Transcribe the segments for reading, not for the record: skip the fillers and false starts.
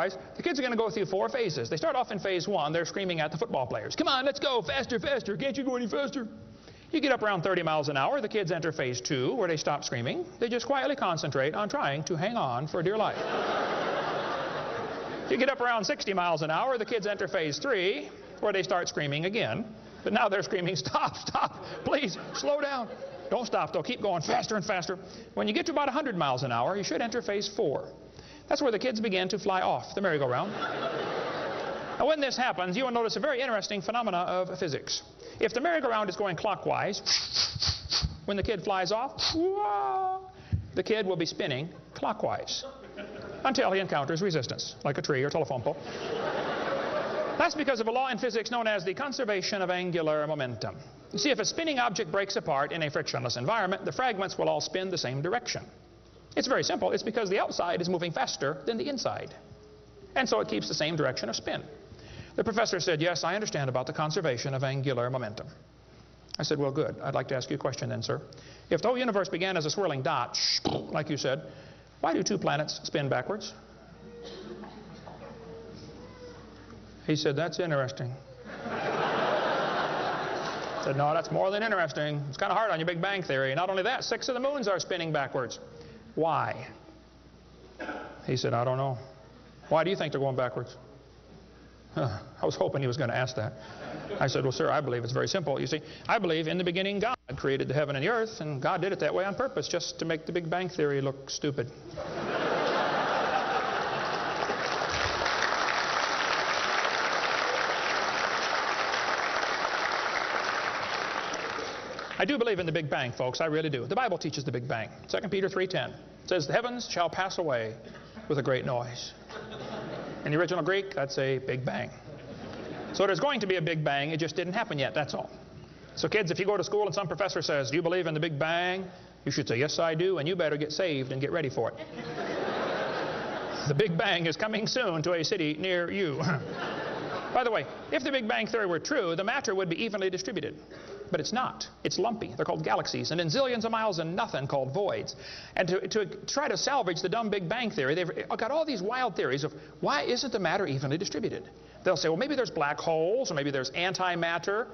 The kids are going to go through 4 phases. They start off in phase 1. They're screaming at the football players. Come on, let's go, faster, faster. Can't you go any faster? You get up around 30 miles an hour. The kids enter phase 2, where they stop screaming. They just quietly concentrate on trying to hang on for dear life. You get up around 60 miles an hour. The kids enter phase 3, where they start screaming again. But now they're screaming, stop, stop, please, slow down. Don't stop, though. Keep going faster and faster. When you get to about 100 miles an hour, you should enter phase 4. That's where the kids begin to fly off the merry-go-round. Now, when this happens, you will notice a very interesting phenomena of physics. If the merry-go-round is going clockwise, when the kid flies off, the kid will be spinning clockwise until he encounters resistance, like a tree or telephone pole. That's because of a law in physics known as the conservation of angular momentum. You see, if a spinning object breaks apart in a frictionless environment, the fragments will all spin the same direction. It's very simple. It's because the outside is moving faster than the inside. And so it keeps the same direction of spin. The professor said, yes, I understand about the conservation of angular momentum. I said, well, good. I'd like to ask you a question then, sir. If the whole universe began as a swirling dot, like you said, why do 2 planets spin backwards? He said, that's interesting. I said, no, that's more than interesting. It's kind of hard on your Big Bang Theory. Not only that, 6 of the moons are spinning backwards. Why? He said, I don't know. Why do you think they're going backwards? I was hoping he was going to ask that. I said, well, sir, I believe it's very simple. You see, I believe in the beginning God created the heaven and the earth, and God did it that way on purpose, just to make the Big Bang Theory look stupid. I do believe in the Big Bang, folks. I really do. The Bible teaches the Big Bang. 2 Peter 3:10 says, the heavens shall pass away with a great noise. In the original Greek, that's a Big Bang. So there's going to be a Big Bang. It just didn't happen yet, that's all. So kids, if you go to school and some professor says, do you believe in the Big Bang? You should say, yes, I do, and you better get saved and get ready for it. The Big Bang is coming soon to a city near you. By the way, if the Big Bang Theory were true, the matter would be evenly distributed. But it's not. It's lumpy. They're called galaxies. And in zillions of miles and nothing called voids. And to try to salvage the dumb Big Bang Theory, they've got all these wild theories of why isn't the matter evenly distributed? They'll say, well, maybe there's black holes, or maybe there's antimatter.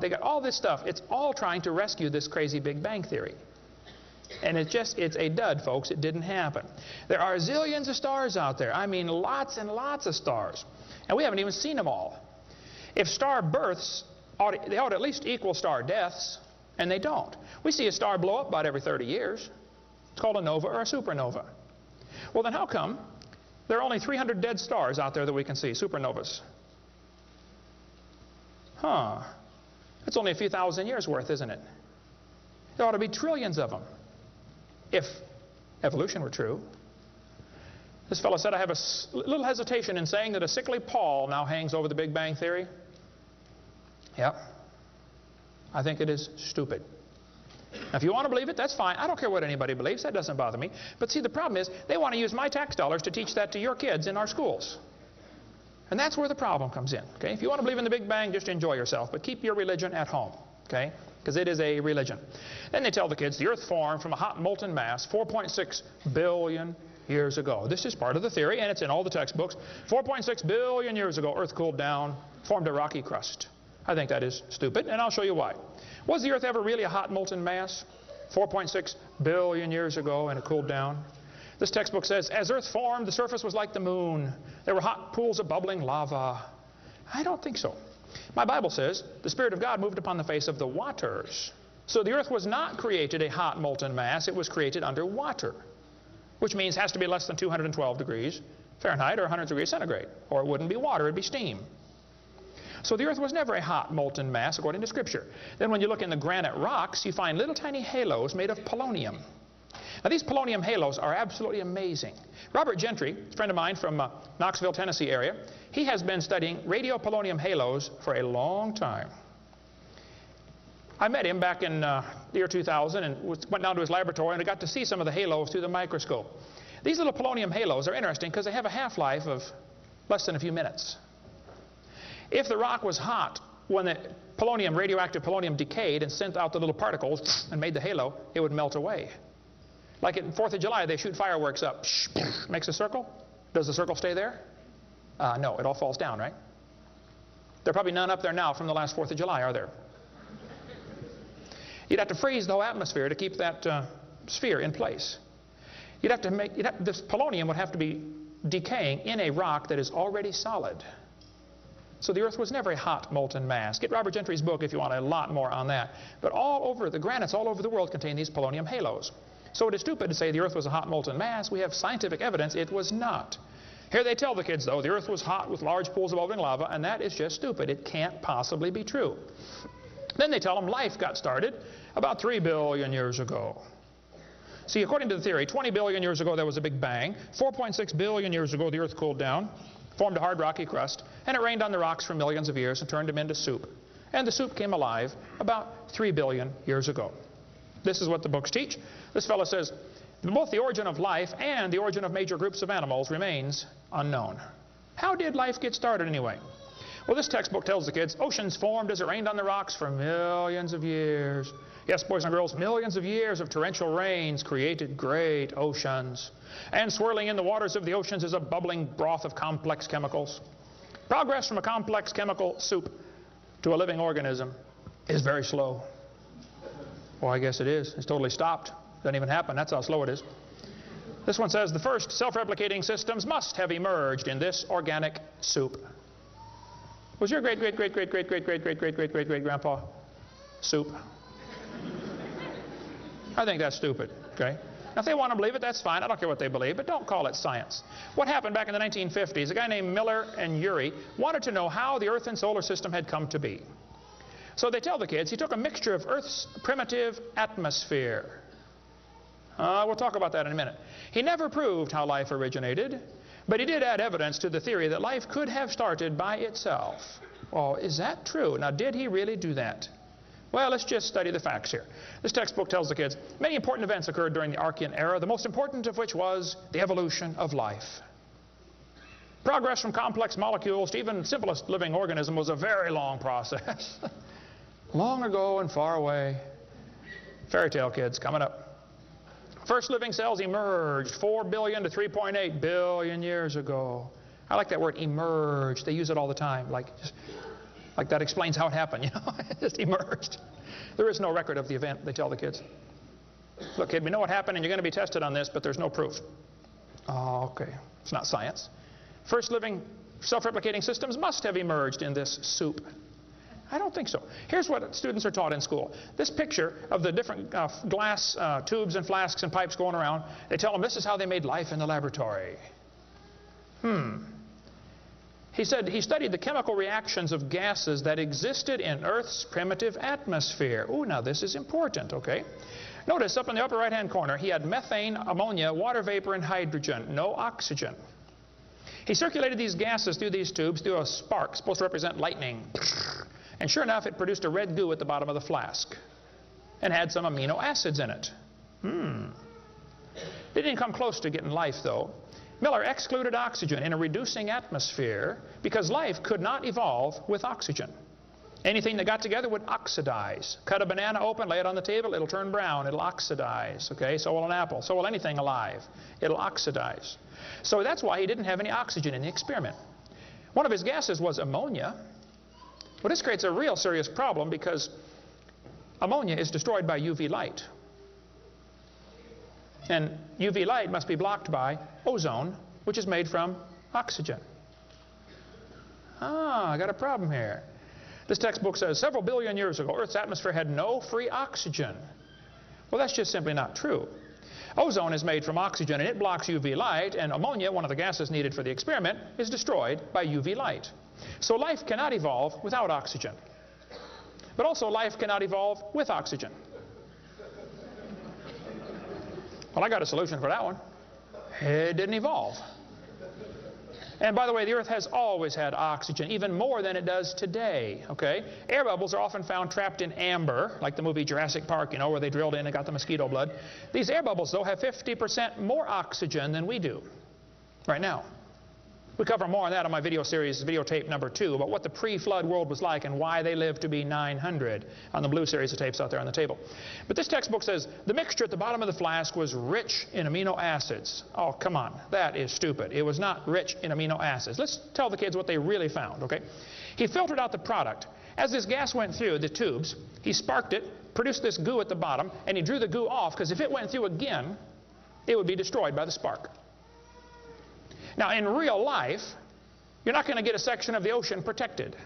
They got all this stuff. It's all trying to rescue this crazy Big Bang Theory. And it's a dud, folks. It didn't happen. There are zillions of stars out there. I mean, lots and lots of stars. And we haven't even seen them all. If star births, they ought to at least equal star deaths, and they don't. We see a star blow up about every 30 years. It's called a nova or a supernova. Well, then how come there are only 300 dead stars out there that we can see, supernovas? It's only a few thousand years worth, isn't it? There ought to be trillions of them, if evolution were true. This fellow said, I have a little hesitation in saying that a sickly pall now hangs over the Big Bang Theory. Yeah, I think it is stupid. Now, if you want to believe it, that's fine. I don't care what anybody believes. That doesn't bother me. But see, the problem is they want to use my tax dollars to teach that to your kids in our schools. And that's where the problem comes in. Okay? If you want to believe in the Big Bang, just enjoy yourself. But keep your religion at home. Okay? Because it is a religion. Then they tell the kids the earth formed from a hot molten mass 4.6 billion years ago. This is part of the theory, and it's in all the textbooks. 4.6 billion years ago, earth cooled down, formed a rocky crust. I think that is stupid, and I'll show you why. Was the earth ever really a hot molten mass 4.6 billion years ago, and it cooled down? This textbook says, as earth formed, the surface was like the moon. There were hot pools of bubbling lava. I don't think so. My Bible says the Spirit of God moved upon the face of the waters. So the earth was not created a hot molten mass. It was created under water, which means it has to be less than 212 degrees Fahrenheit or 100 degrees centigrade, or it wouldn't be water, it'd be steam. So the earth was never a hot molten mass according to Scripture. Then when you look in the granite rocks, you find little tiny halos made of polonium. Now these polonium halos are absolutely amazing. Robert Gentry, a friend of mine from Knoxville, Tennessee area, he has been studying radiopolonium halos for a long time. I met him back in the year 2000 and went down to his laboratory and I got to see some of the halos through the microscope. These little polonium halos are interesting because they have a half-life of less than a few minutes. If the rock was hot, when the polonium, radioactive polonium, decayed and sent out the little particles and made the halo, it would melt away. Like at 4th of July, they shoot fireworks up. Makes a circle. Does the circle stay there? No, it all falls down, right? There are probably none up there now from the last 4th of July, are there? You'd have to freeze the whole atmosphere to keep that sphere in place. This polonium would have to be decaying in a rock that is already solid. So the Earth was never a hot molten mass. Get Robert Gentry's book if you want a lot more on that. But all over, the granites all over the world contain these polonium halos. So it is stupid to say the Earth was a hot molten mass. We have scientific evidence it was not. Here they tell the kids, though, the Earth was hot with large pools of bubbling lava, and that is just stupid. It can't possibly be true. Then they tell them life got started about 3 billion years ago. See, according to the theory, 20 billion years ago there was a big bang. 4.6 billion years ago the Earth cooled down, formed a hard rocky crust, and it rained on the rocks for millions of years and turned them into soup. And the soup came alive about 3 billion years ago. This is what the books teach. This fellow says, both the origin of life and the origin of major groups of animals remains unknown. How did life get started anyway? Well, this textbook tells the kids, oceans formed as it rained on the rocks for millions of years. Yes, boys and girls, millions of years of torrential rains created great oceans. And swirling in the waters of the oceans is a bubbling broth of complex chemicals. Progress from a complex chemical soup to a living organism is very slow. Well, I guess it is. It's totally stopped. Doesn't even happen. That's how slow it is. This one says the first self-replicating systems must have emerged in this organic soup. Was your great-great-great-great-great-great-great-great-great-great-great-grandpa soup? I think that's stupid, okay? Now, if they want to believe it, that's fine. I don't care what they believe, but don't call it science. What happened back in the 1950s, a guy named Miller and Urey wanted to know how the Earth and solar system had come to be. So they tell the kids he took a mixture of Earth's primitive atmosphere. We'll talk about that in a minute. He never proved how life originated, but he did add evidence to the theory that life could have started by itself. Well, is that true? Now, did he really do that? Well, let's just study the facts here. This textbook tells the kids many important events occurred during the Archean era, the most important of which was the evolution of life. Progress from complex molecules to even simplest living organism was a very long process. Long ago and far away. Fairy tale kids coming up. First living cells emerged 4 billion to 3.8 billion years ago. I like that word, emerged. They use it all the time. Like that explains how it happened, you know. It just emerged. There is no record of the event, they tell the kids. Look, kid, we know what happened and you're going to be tested on this, but there's no proof. Oh, okay. It's not science. First living self-replicating systems must have emerged in this soup. I don't think so. Here's what students are taught in school. This picture of the different glass tubes and flasks and pipes going around, they tell them this is how they made life in the laboratory. He said he studied the chemical reactions of gases that existed in Earth's primitive atmosphere. Ooh, now this is important, okay? Notice up in the upper right-hand corner, he had methane, ammonia, water vapor, and hydrogen, no oxygen. He circulated these gases through these tubes through a spark, supposed to represent lightning. And sure enough, it produced a red goo at the bottom of the flask and had some amino acids in it. They didn't come close to getting life, though. Miller excluded oxygen in a reducing atmosphere because life could not evolve with oxygen. Anything that got together would oxidize. Cut a banana open, lay it on the table, it'll turn brown, it'll oxidize. Okay, so will an apple, so will anything alive. It'll oxidize. So that's why he didn't have any oxygen in the experiment. One of his gases was ammonia. Well, this creates a real serious problem because ammonia is destroyed by UV light. And UV light must be blocked by ozone, which is made from oxygen. I got a problem here. This textbook says several billion years ago, Earth's atmosphere had no free oxygen. Well, that's just simply not true. Ozone is made from oxygen, and it blocks UV light, and ammonia, one of the gases needed for the experiment, is destroyed by UV light. So life cannot evolve without oxygen. But also life cannot evolve with oxygen. Well, I got a solution for that one. It didn't evolve. And by the way, the Earth has always had oxygen, even more than it does today, okay? Air bubbles are often found trapped in amber, like the movie Jurassic Park, you know, where they drilled in and got the mosquito blood. These air bubbles, though, have 50% more oxygen than we do right now. We cover more on that on my video series, videotape number 2, about what the pre-flood world was like and why they lived to be 900 on the blue series of tapes out there on the table. But this textbook says the mixture at the bottom of the flask was rich in amino acids. Oh, come on. That is stupid. It was not rich in amino acids. Let's tell the kids what they really found, okay? He filtered out the product. As this gas went through the tubes, he sparked it, produced this goo at the bottom, and he drew the goo off because if it went through again, it would be destroyed by the spark. Now, in real life, you're not going to get a section of the ocean protected.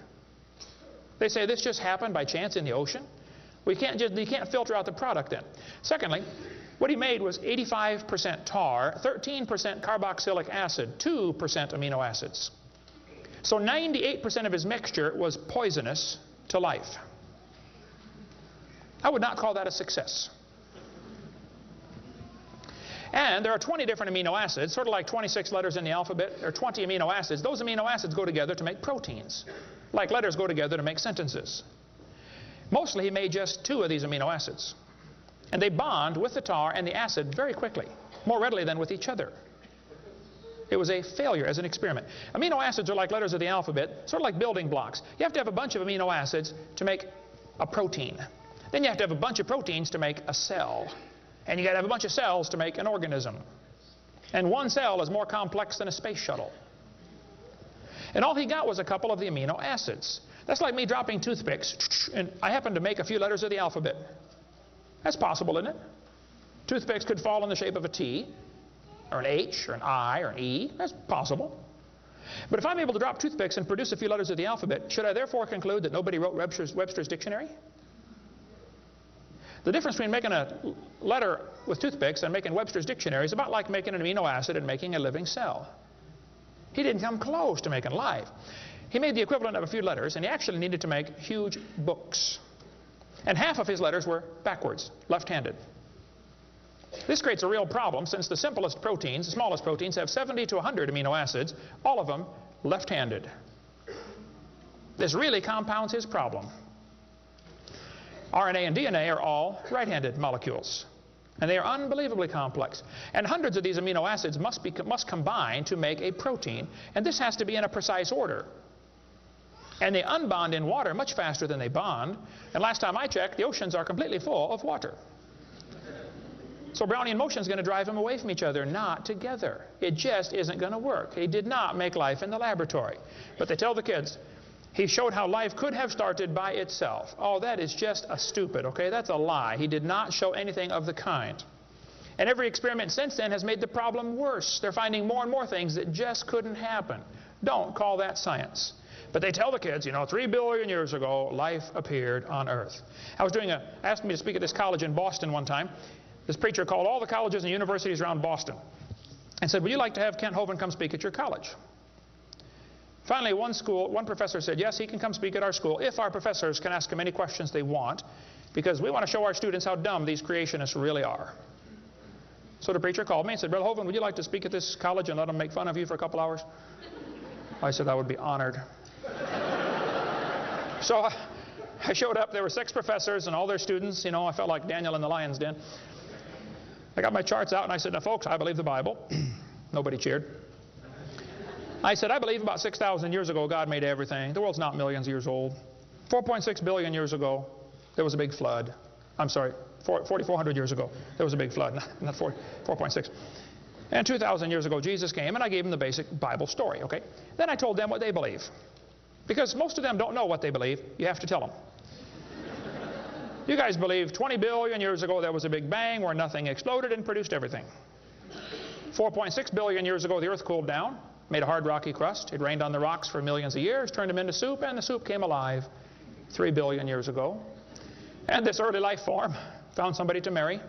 They say this just happened by chance in the ocean. You can't filter out the product then. Secondly, what he made was 85% tar, 13% carboxylic acid, 2% amino acids. So 98% of his mixture was poisonous to life. I would not call that a success. And there are 20 different amino acids, sort of like 26 letters in the alphabet. There are 20 amino acids. Those amino acids go together to make proteins, like letters go together to make sentences. Mostly he made just 2 of these amino acids. And they bond with the tar and the acid very quickly, more readily than with each other. It was a failure as an experiment. Amino acids are like letters of the alphabet, sort of like building blocks. You have to have a bunch of amino acids to make a protein. Then you have to have a bunch of proteins to make a cell. And you got to have a bunch of cells to make an organism. And one cell is more complex than a space shuttle. And all he got was a couple of the amino acids. That's like me dropping toothpicks, and I happen to make a few letters of the alphabet. That's possible, isn't it? Toothpicks could fall in the shape of a T, or an H, or an I, or an E. That's possible. But if I'm able to drop toothpicks and produce a few letters of the alphabet, should I therefore conclude that nobody wrote Webster's dictionary? The difference between making a letter with toothpicks and making Webster's dictionary is about like making an amino acid and making a living cell. He didn't come close to making life. He made the equivalent of a few letters, and he actually needed to make huge books. And half of his letters were backwards, left-handed. This creates a real problem since the simplest proteins, the smallest proteins, have 70 to 100 amino acids, all of them left-handed. This really compounds his problem. RNA and DNA are all right-handed molecules. And they are unbelievably complex. And hundreds of these amino acids must combine to make a protein. And this has to be in a precise order. And they unbond in water much faster than they bond. And last time I checked, the oceans are completely full of water. So Brownian motion is going to drive them away from each other, not together. It just isn't going to work. He did not make life in the laboratory. But they tell the kids, he showed how life could have started by itself. Oh, that is just a stupid, okay? That's a lie. He did not show anything of the kind. And every experiment since then has made the problem worse. They're finding more and more things that just couldn't happen. Don't call that science. But they tell the kids, 3 billion years ago, life appeared on Earth. Asked me to speak at this college in Boston one time. This preacher called all the colleges and universities around Boston and said, would you like to have Kent Hovind come speak at your college? Finally, one professor said, yes, he can come speak at our school if our professors can ask him any questions they want, because we want to show our students how dumb these creationists really are. So the preacher called me and said, Brother Hovind, would you like to speak at this college and let them make fun of you for a couple hours? I said, I would be honored. So I showed up. There were 6 professors and all their students. I felt like Daniel in the lion's den. I got my charts out and I said, now folks, I believe the Bible. Nobody cheered. I said, I believe about 6,000 years ago God made everything. The world's not millions of years old. 4.6 billion years ago, there was a big flood. I'm sorry, 4,400 years ago, there was a big flood. Not 4.6. And 2,000 years ago, Jesus came, and I gave them the basic Bible story, okay? Then I told them what they believe. Because most of them don't know what they believe. You have to tell them. You guys believe 20 billion years ago there was a big bang where nothing exploded and produced everything. 4.6 billion years ago the earth cooled down, made a hard rocky crust. It rained on the rocks for millions of years, turned them into soup, and the soup came alive 3 billion years ago. And this early life form found somebody to marry.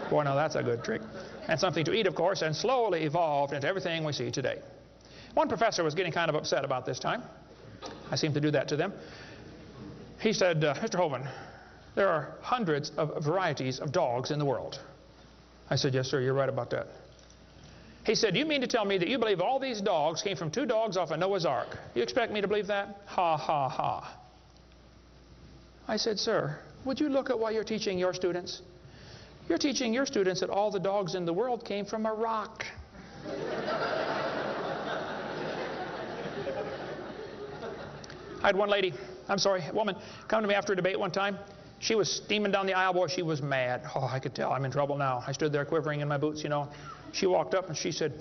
Boy, now that's a good trick. And something to eat, of course, and slowly evolved into everything we see today. One professor was getting kind of upset about this time. I seem to do that to them. He said, Mr. Hovind, there are hundreds of varieties of dogs in the world. I said, yes, sir, you're right about that. He said, you mean to tell me that you believe all these dogs came from 2 dogs off of Noah's Ark? You expect me to believe that? Ha, ha, ha. I said, sir, would you look at what you're teaching your students? You're teaching your students that all the dogs in the world came from a rock. had one lady, a woman, come to me after a debate one time. She was steaming down the aisle. Boy, she was mad. Oh, I could tell I'm in trouble now. I stood there quivering in my boots, you know. She walked up and she said,